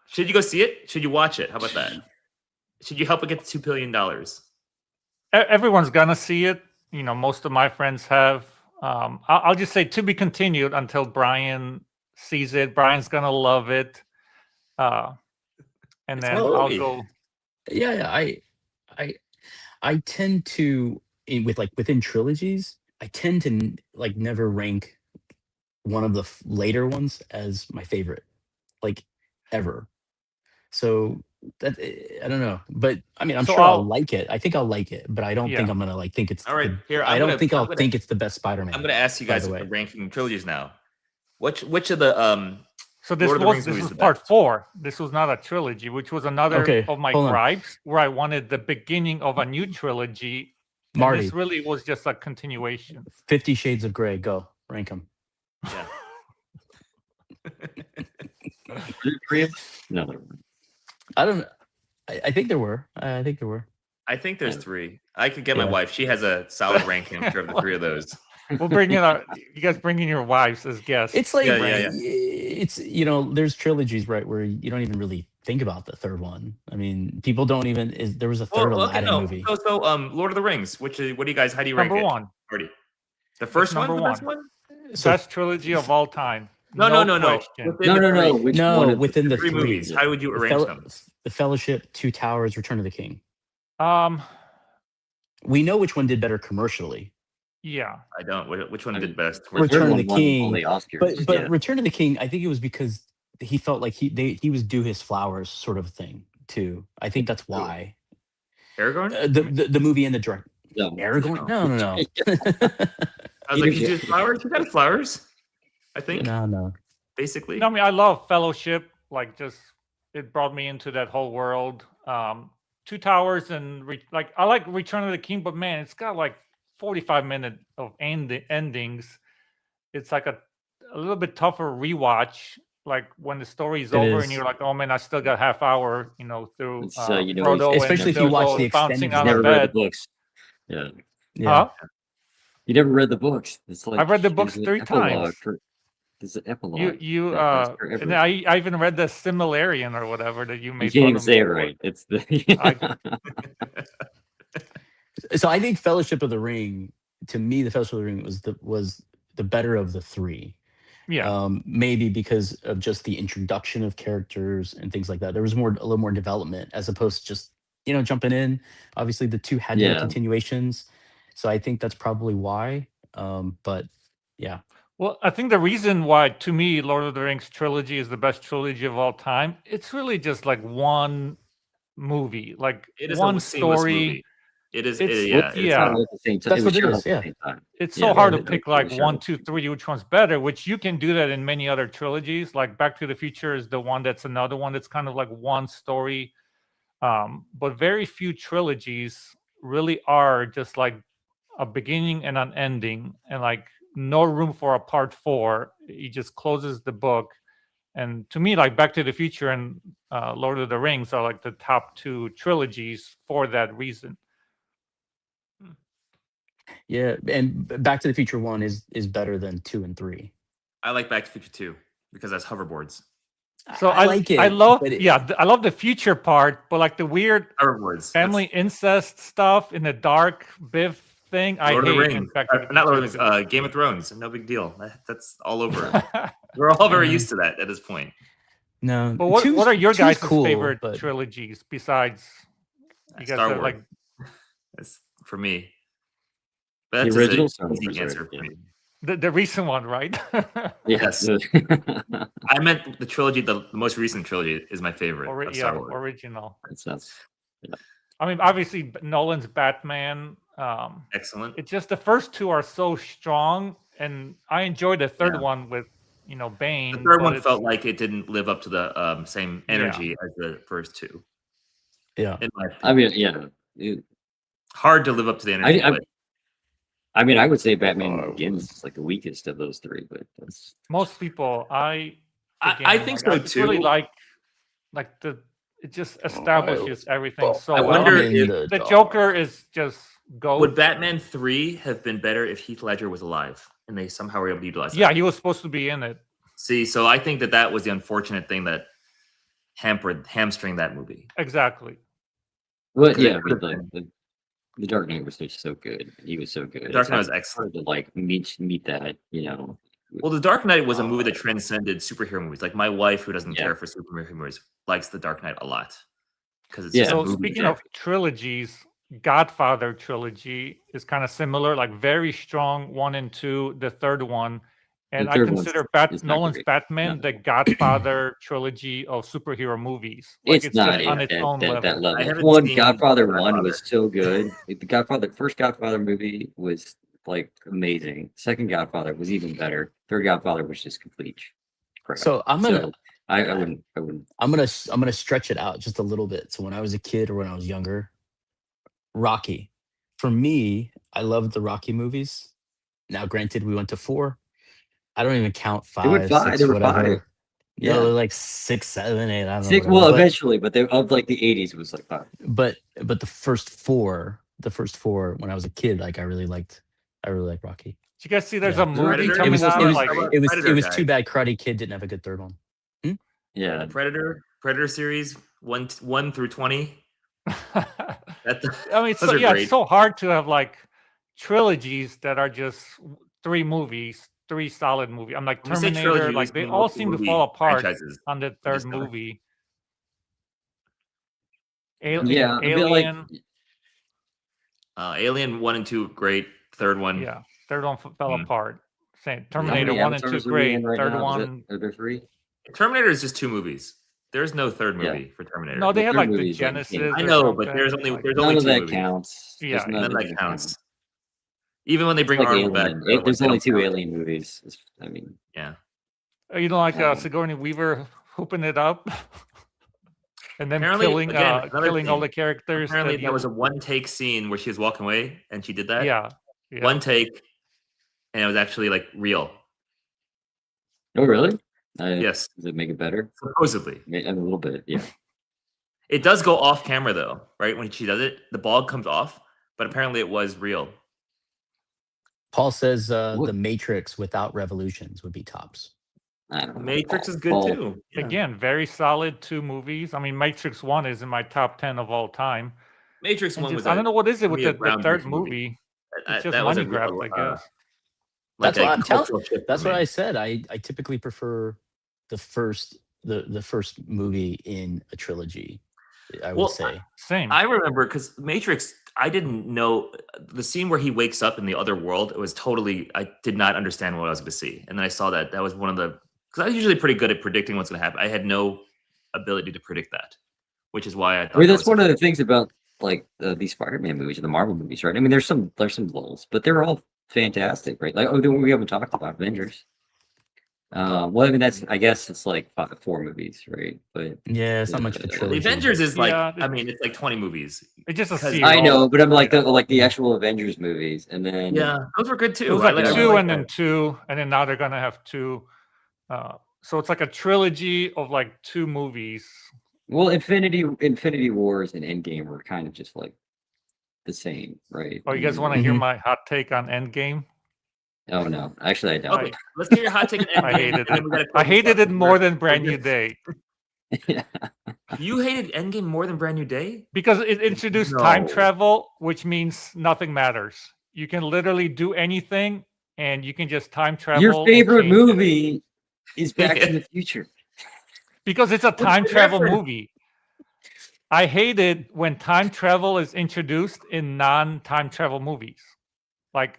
Should you go see it? Should you watch it? How about that? Should you help it get to $2 billion? Everyone's gonna see it. You know, most of my friends have. I'll just say to be continued until Brian sees it. Brian's gonna love it. And then I'll go. Yeah, I tend to within trilogies, I tend to like never rank one of the later ones as my favorite, like ever. So that I don't know, but I mean, I'm sure I'll like it. I think I'll like it, but I don't think I'm gonna think it's all right. I don't think I'll think it's the best Spider-Man. I'm gonna ask you guys the ranking trilogies now. Which of the So this was part 4. This was not a trilogy, which was another of my gripes, where I wanted the beginning of a new trilogy. Marty, this really was just a continuation. 50 Shades of Grey. Go rank them. Yeah. No, there weren't. I don't. I think there were. I think there were. I think there's 3. I could get my Yeah. wife. She has a solid ranking of the 3 of those. We'll bring in you guys bring in your wives as guests. It's like Yeah. it's there's trilogies, right, where you don't even really think about the third one. I mean, people don't even. There was a third Aladdin movie. So Lord of the Rings. What do you guys? How do you rank Number it? one. Marty? The first one, number the best one. one. So, Best trilogy of all time. No. Question. No. Which one of within the 3 three movies. How would you arrange them? The Fellowship, Two Towers, Return of the King. Um, We know which one did better commercially. yeah. I don't. Which one did best? Return of the won King. all the Oscars. But Return of the King, I think it was because he felt like he was due his flowers, sort of thing too. I think that's why. Aragorn? The movie and the director. No. Aragorn? No. I was like, he's just flowers. He got flowers. I think. No. Basically. No, I mean, I love Fellowship. Like, just it brought me into that whole world. Two Towers and I like Return of the King, but man, it's got like 45 minutes of endings. It's like a little bit tougher rewatch. Like when the story's over and you're like, oh man, I still got half hour, through Frodo, especially if you watch the bouncing extended. on Never a read bed. the books. Yeah. Huh? You never read the books. It's like I've read the books there's an 3 epilogue times. There's an epilogue. You that lasts forever. and I even read the Similarian or whatever that you You made. can't fun even of say me it for. right. It's the So I think Fellowship of the Ring, to me, the Fellowship of the Ring was the better of the 3. Yeah. Maybe because of just the introduction of characters and things like that. There was a little more development as opposed to just jumping in. Obviously, the 2 had no continuations, so I think that's probably why. But yeah. Well, I think the reason why, to me, Lord of the Rings trilogy is the best trilogy of all time. It's really just like one movie, like it is one a seamless story. movie. It is. It's- It's yeah. at the same time. That's It what was it shot is, at the yeah. same time. It's so Yeah, hard to it pick was like shot 1, at the 2, same 3, which one's better, which you can do that in many other trilogies. Like Back to the Future is the one that's another one that's kind of like one story. But very few trilogies really are just like a beginning and an ending, and like no room for a part 4. He just closes the book. And to me, like Back to the Future and Lord of the Rings are like the top 2 trilogies for that reason. Yeah, and Back to the Future 1 is better than 2 and 3. I like Back to the Future 2 because that's hoverboards. So I like it. I love but I love the future part, but like the weird Hoverboards. family incest stuff in the dark Biff thing, I Lord of hate. the in Rings. Back to the Not Lord of Future. the Rings. Game of Thrones. No big deal. That's all over. We're all very used to that at this point. No. But what are your two's guys' cool, favorite but- trilogies besides you guys Star are Wars. like That's for me. But The that's original just Star an easy Wars, answer right? for me. the recent one, right? Yes. Yes. I meant the trilogy. The most recent trilogy is my favorite. of Star Wars. Original. That's I mean, obviously Nolan's Batman. Excellent. It's just the first 2 are so strong, and I enjoyed the third Yeah. one with Bane. The third but one it's- felt like it didn't live up to the same energy as the first 2. Yeah. In my I opinion. mean, Hard to live up to the energy. I mean, I would say Batman Begins is like the weakest of those 3, but that's most people. I again, think like, I so just really too. like it just establishes everything so I well. wonder I mean, if the Joker is just gold. would Batman 3 have been better if Heath Ledger was alive and they somehow were able to utilize that? Yeah, he was supposed to be in it. See, so I think that was the unfortunate thing that hamstring that movie. Exactly. well, Because yeah. it But could've the Dark Knight was just so good. He was so good. Dark It's Knight was hard excellent. to like meet that. Well, The Dark Knight was a movie that transcended superhero movies. Like my wife, who doesn't Yeah. care for superhero movies, likes The Dark Knight a lot because it's Yeah. just a So movie speaking that- of trilogies, Godfather trilogy is kind of similar, like very strong 1 and 2. The third one, and The I third one's- consider is not Nolan's great. Batman No. the Godfather trilogy of superhero movies. Like It's not just on its own that level. level. I haven't One seen Godfather 1 Godfather. was so good. The first Godfather movie was like amazing. Second Godfather was even better. Third Godfather was just complete crap. So I'm gonna I wouldn't. I'm gonna stretch it out just a little bit. So when I was a kid or when I was younger, Rocky. For me, I loved the Rocky movies. Now, granted, we went to 4. I don't even count 5. There were 5. 6, There were whatever. 5. Yeah, like 6, 7, 8. I don't know. Six. Whatever. Well, But, eventually, but they of like the 80s was like 5. but the first four, when I was a kid, like I really liked Rocky. Did you guys see there's Yeah. a movie Predator? It was coming it out? was Like, it was Predator, it was guys. too bad Karate Kid didn't have a good third one. Yeah. The Predator series 1 through 20. I mean, Those are great. it's so hard to have like trilogies that are just 3 movies, 3 solid movies. I'm like When we say Terminator, trilogy, we like they mean all seem to multi-movie fall apart franchises. on the third just kinda- movie. Yeah, a bit Alien. Alien 1 and 2, great. Third one. Yeah, third one fell Mm. apart. Same. How Terminator many 1 and 2, avatars are we great. in right Third now? one. Are there 3? Terminator is just 2 movies. There's no third Yeah. movie for Terminator. No, they The had third like the movie's, like, Genesis. I or know, but something, there's only like- there's None only of 2 that movies. counts. Yeah, There's yeah. None of that that counts. Even when they bring Like Arnold back, Alien. they're like, There's they only don't 2 count. Alien movies. I mean, Yeah. You don't like Um, Sigourney Weaver hooping it up, and then Apparently, killing again, another killing all thing. the characters. Apparently, that that was a one-take scene where she was walking away, and she did that. yeah. One take, and it was actually like real. oh really? Yes, Does it make it better? supposedly. A little bit, yeah. It does go off camera though, right? When she does it, the ball comes off, but apparently it was real. Paul says What? the Matrix without revolutions would be tops. I don't know. Matrix is good Paul. too. Yeah. Again, very solid 2 movies. I mean, Matrix 1 is in my top 10 of all time. Matrix And 1 just, was I don't know what is it for with me, a the third groundbreaking movie. It's just That was money a grabs, I guess. like That's what a I'm telling. cultural shift That's for what me. I said. I typically prefer the first movie in a trilogy. I would Well, say. Same. I remember because Matrix, I didn't know the scene where he wakes up in the other world. It was totally, I did not understand what I was going to see. And then I saw that was one of the, because I was usually pretty good at predicting what's going to happen. I had no ability to predict that, which is why I thought I mean, that's one of the things about like these Spider-Man movies or the Marvel movies, right? I mean, there's some lulls, but they're all fantastic, right? Like, we haven't talked about Avengers. Well, I mean, I guess it's like 4 movies, right? But yeah, it's not much of a The trilogy. Avengers is like, Yeah, I mean, it's like 20 movies. It's just a Because- series. I know, but I'm like Yeah. the actual Avengers movies, and then Yeah, those were good too. It was I like I 2 like and then that. 2, and then now they're gonna have 2. So it's like a trilogy of like 2 movies. well, Infinity Wars and Endgame were kind of just like the same, right? Oh, you guys I want to mean, hear Mhm. my hot take on Endgame? Oh no, actually, I don't. Okay, let's hear your hot take on Endgame. I hated and then it. we gotta I close this hated up. it more than Brand New Day Yeah. You hated Endgame more than Brand New Day? because it introduced time No. travel, which means nothing matters. You can literally do anything, and you can just time travel. Your and favorite change it. movie is Back to the Future. Because it's a time the travel difference? movie. I hate it when time travel is introduced in non-time travel movies. Like,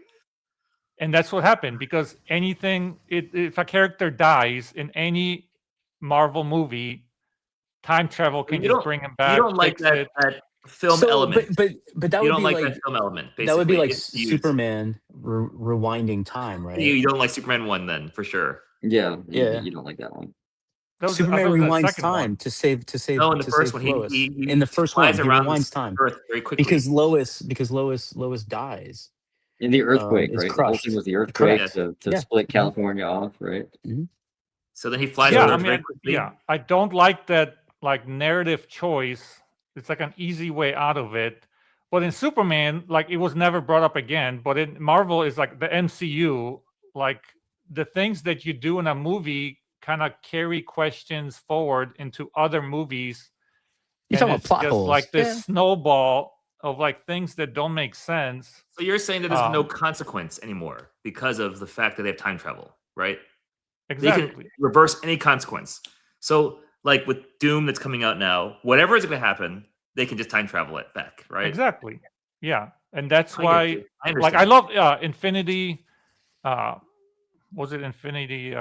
and that's what happened because if a character dies in any Marvel movie, time travel can You just don't- bring him back. You don't like fix that, it. that film So, element. but that You would don't be like like that film element. Basically. that would be like It's used. Superman rewinding time, right? You don't like Superman 1 then, for sure. Yeah, Yeah. you don't like that one. That was- I Superman thought it was the rewinds second one. time to save No, in the to first save one, Lois. he In the first one, flies he around rewinds the time Earth very quickly. because Lois dies. In the earthquake, is right? The whole crushed. thing was the earthquake Correct. to Yeah. split Mhm. California off, right? So then he flies Yeah, over I Earth mean, very quickly. yeah, I don't like that like narrative choice. It's like an easy way out of it. But in Superman, like it was never brought up again. But in Marvel is like the MCU, like the things that you do in a movie kind of carry questions forward into other movies. You're And talking about it's plot just holes. like this Yeah. snowball of like things that don't make sense. So you're saying that there's no Um, consequence anymore because of the fact that they have time travel, right? They Exactly. can reverse any consequence. So, like with Doom that's coming out now, whatever is going to happen, they can just time travel it back, right? Exactly. Yeah. And that's I get why you. I like I understand. love Infinity was it Infinity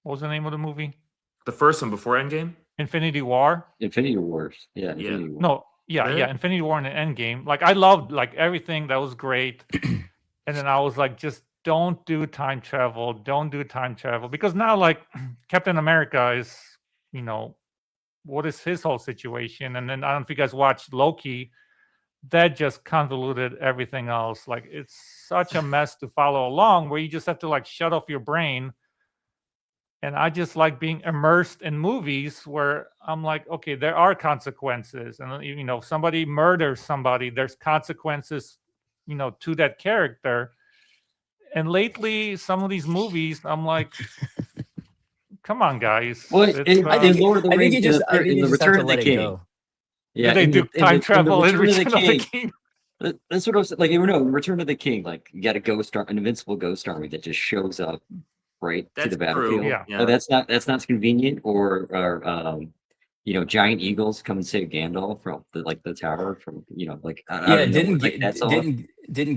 what was the name of the movie? The first one before Endgame. Infinity War? Infinity Wars. Yeah, Yeah. Infinity Wars. No, yeah, Really? yeah, Infinity War and Endgame. Like I loved like everything that was great. And then I was like, just don't do time travel. Don't do time travel. Because now like Captain America is, what is his whole situation? And then I don't know if you guys watched Loki. That just convoluted everything else. Like it's such a mess to follow along where you just have to like shut off your brain And I just like being immersed in movies where I'm like, okay, there are consequences. And, if somebody murders somebody, there's consequences, to that character. And lately, some of these movies, I'm like, come on, guys. Well, in Lord of the I think Rings, you just I think in you the just have Return to of the let it King. go. Yeah, do they do time travel in Return Return of the King? That's what I was like. In Return of the King, like you got an invincible ghost army that just shows up right to That's the true. battlefield. Yeah. Oh, that's not convenient. Or giant eagles come and save Gandalf from the tower from like out Yeah, of nowhere. Like that's all. didn't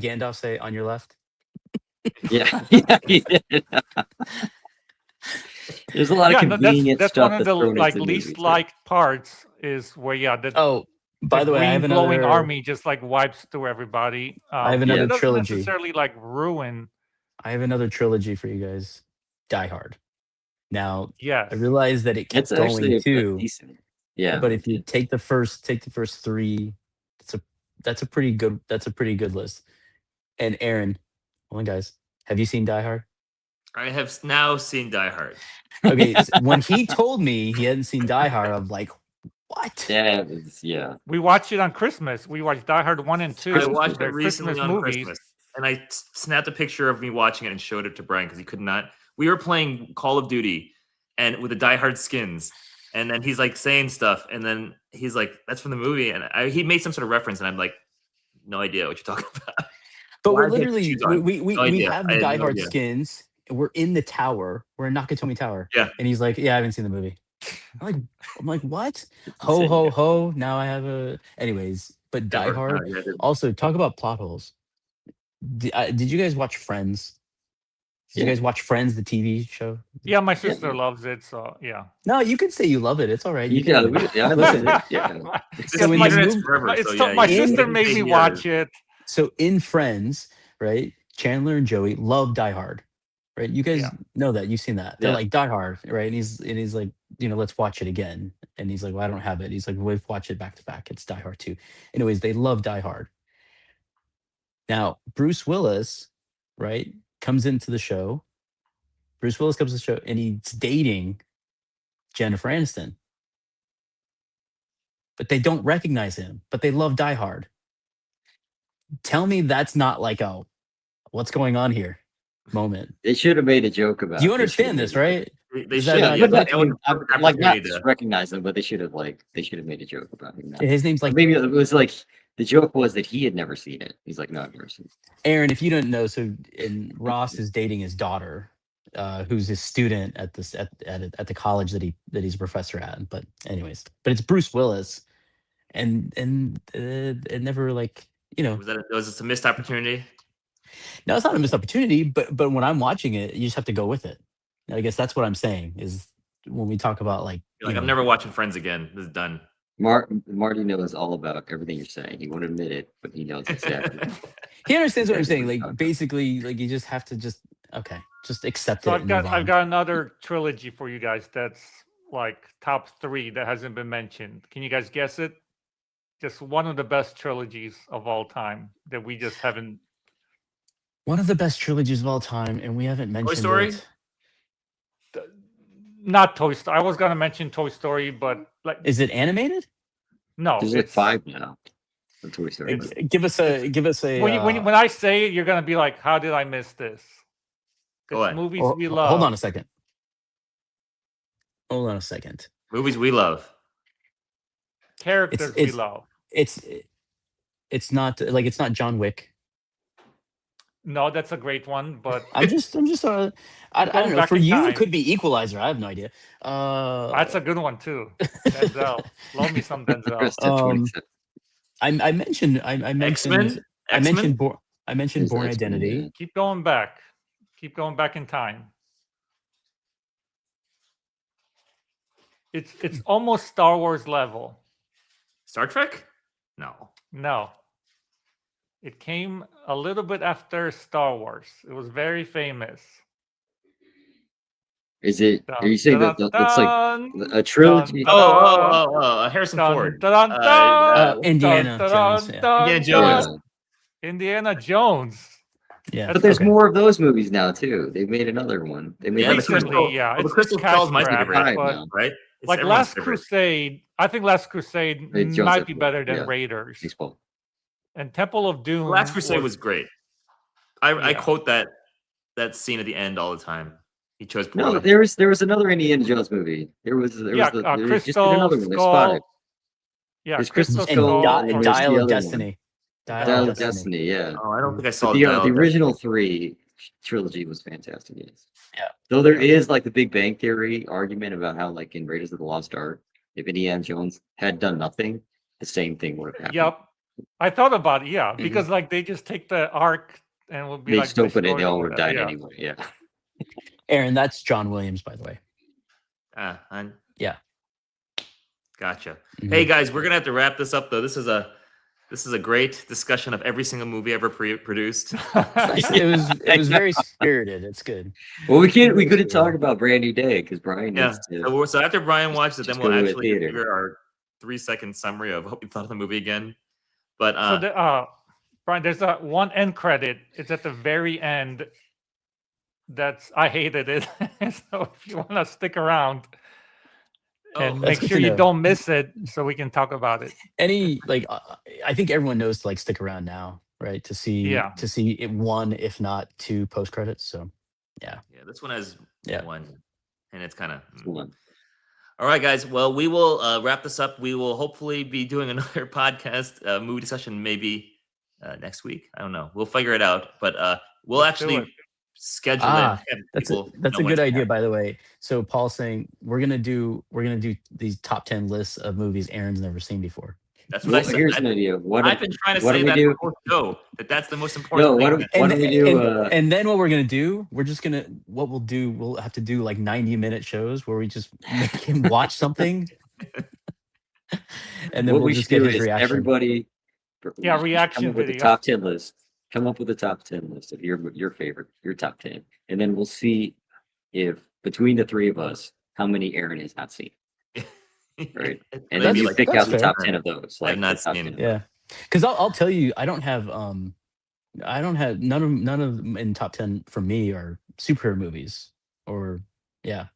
Gandalf say on your left? Yeah, yeah, he did. There's a lot of no, convenient that's stuff one of that's the thrown into least movies. liked parts is where the Oh, by the way, I green have glowing another army just wipes through everybody. I have another It doesn't trilogy. necessarily ruin. I have another trilogy for you guys. Die Hard. Now, Yes. I realize that it kept It's actually going a too. decent. Yeah, But if you take the first three, that's a pretty good list. And Aaron, hold on, guys, have you seen Die Hard? I have now seen Die Hard. Okay, when he told me he hadn't seen Die Hard, I'm like, what? yeah. We watched it on Christmas. We watched Die Hard 1 and 2. I watched it They're recently Christmas on movies. Christmas, and I snapped a picture of me watching it and showed it to Brian because he could not. We were playing Call of Duty, and with the Die Hard skins, and then he's like saying stuff, and then he's like, "That's from the movie," and he made some sort of reference, and I'm like, "No idea what you're talking about." But Why we're did he have literally shoes on? we No idea. have I the had Die no Hard idea. skins. And we're in the tower. We're in Nakatomi Tower. Yeah. And he's like, "Yeah, I haven't seen the movie." I'm like, "What? It's Ho insane, ho yeah. ho! Now I have a." Anyways, but Die Never. Hard. No, yeah, I didn't. Also, talk about plot holes. Did you guys watch Friends? Did you Yeah. guys watch Friends, the TV show? Yeah, my sister loves it, so yeah. No, you can say you love it. It's all right. You Yeah, can. I Listen. listen. Yeah. So in the the internet's movie- forever, so yeah, my you sister can made say me yours. watch it. So in Friends, right? Chandler and Joey love Die Hard, right? You guys Yeah. know that. You've seen that. They're Yeah. like Die Hard, right? And he's like, let's watch it again. And he's like, well, I don't have it. He's like, we've watched it back to back. It's Die Hard 2. Anyways, they love Die Hard. Now, Bruce Willis, right, comes into the show. Bruce Willis comes to the show and he's dating Jennifer Aniston. But they don't recognize him, but they love Die Hard. Tell me that's not like a what's going on here moment. They should have made a joke about. Do you understand this, right? They Is should that have. not- Yeah, that was a perfect like not opportunity to- recognize them, but they should have made a joke about him. His name's like Maybe it was like the joke was that he had never seen it. He's like, no, I've never seen it. Aaron. If you don't know, and Ross is dating his daughter, who's a student at the college that he's a professor at. But anyways, it's Bruce Willis, and it never Was this a missed opportunity? No, it's not a missed opportunity, but when I'm watching it, you just have to go with it. I guess that's what I'm saying is when we talk about You're like, I'm never watching Friends again. This is done. Marty knows all about everything you're saying. He won't admit it, but he knows exactly. He understands what I'm saying. Exactly. Like basically, like you just have to just accept So it. I've got another trilogy for you guys that's like top 3 that hasn't been mentioned. Can you guys guess it? Just one of the best trilogies of all time that we just haven't. One of the best trilogies of all time, and we haven't mentioned Story? it. Not Toy Story. I was gonna mention Toy Story, but Is it animated? no. There's like 5 now. The Toy Story. Give us a. When I say it, you're gonna be like, "How did I miss this?" Go Because ahead. movies we love. Hold on a second. Hold on a second. Movies we love. Characters we love. It's not like it's not John Wick. No, that's a great one, but I'm just I don't know. back For in you, time. it could be Equalizer. I have no idea. that's a good one too. Denzel, love me some Denzel. Rest of 27. I mentioned X-Men? I mentioned There's Born X-Men, Identity. yeah. Keep going back in time. It's almost Star Wars level. Star Trek? No. No. It came a little bit after Star Wars. It was very famous. Is it? Are you saying that that's like a trilogy? Dun, Harrison dun, Ford. dun, dun, Indiana dun, Jones, dun, yeah. dun, Indiana Jones. dun. Indiana Jones. Yeah. But there's okay. more of those movies now too. They made another one. They made Yeah, like the two Crystal, Recently, yeah, well, the it's Crystal cash Skulls might be the grab, favorite, Five but now. right? It's like everyone's Last favorite. Crusade, I think Last Crusade Hey, might Joseph, be better than yeah. Raiders. Thanks, Paul. And Temple of Doom. Last Crusade was great. I Yeah. quote that scene at the end all the time. He chose No, poorly. there was another Indiana Jones movie. There was they just did Crystal another one. There's Skull. five. Yeah, There's Crystal Crystal Skull, Skull. and or- there's Dial the of other one. Destiny. Dial of Destiny, yeah. Oh, I don't think I saw But the Dial the of original three trilogy was fantastic. Yes. Yeah. Though there is like the Big Bang Theory argument about how like in Raiders of the Lost Ark, if Indiana Jones had done nothing, the same thing would have happened. Yep. I thought about it, yeah, Mhm. because like they just take the arc and would be They like just opened it, destroyed they or all would have whatever, died yeah. anyway. Yeah. Aaron, that's John Williams, by the way. Yeah. Gotcha. Mhm. Hey guys, we're gonna have to wrap this up though. This is a great discussion of every single movie ever produced. It was very spirited. It's good. Well, we couldn't talk about Brand New Day because Brian Yeah. needs to. So after Brian watched it, then Just we'll go to a actually theater. figure our 3-second summary of what we thought of the movie again. But So Brian, there's a one end credit. It's at the very end. I hated it. So if you want to stick around and That's make good sure to you know. don't miss it, so we can talk about it. I think everyone knows to like stick around now, right? To see it one, if not two post credits. So yeah, this one has one, and it's kind of. One. All right, guys. Well, we will wrap this up. We will hopefully be doing another podcast, movie discussion, maybe next week. I don't know. We'll figure it out, but we'll Let's do actually it. schedule it. and have that's people a know when good it's idea, happening. by the way. So Paul's saying we're gonna do these top 10 lists of movies Aaron's never seen before. That's what Well, I said. here's an idea. I've been trying to what do say we that do? before the show. That's the most important No, thing. why don't we do? And then what we're gonna do? We'll have to do like 90-minute shows where we just make him watch something, and then what we'll we just should get do his is reaction. everybody. Yeah, come reaction up with the video. top 10 list. Come up with a top 10 list of your favorite, your top 10, and then we'll see if between the three of us, how many Aaron has not seen. Right, and then Maybe you like pick out the fair. top 10 of those. I've not the top seen 10 of Yeah, because I'll tell you, I don't have none of them in top 10 for me are superhero movies or Yeah,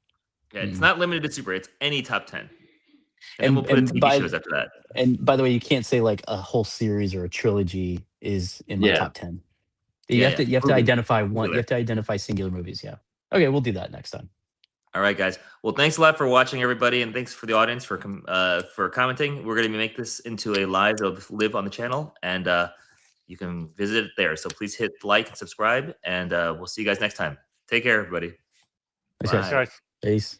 it's not limited to super. It's any top 10. And then And- we'll put and TV by- shows after that. And by the way, you can't say like a whole series or a trilogy is in my Yeah. top 10. You Yeah, have to Movie. identify one. Completely. You have to identify singular movies. Yeah. Okay, we'll do that next time. All right, guys. Well, thanks a lot for watching, everybody, and thanks for the audience for commenting. We're going to make this into a live. It'll live on the channel, and you can visit it there. So please hit like and subscribe, and we'll see you guys next time. Take care, everybody. Thanks, Bye. guys. Guys. Peace.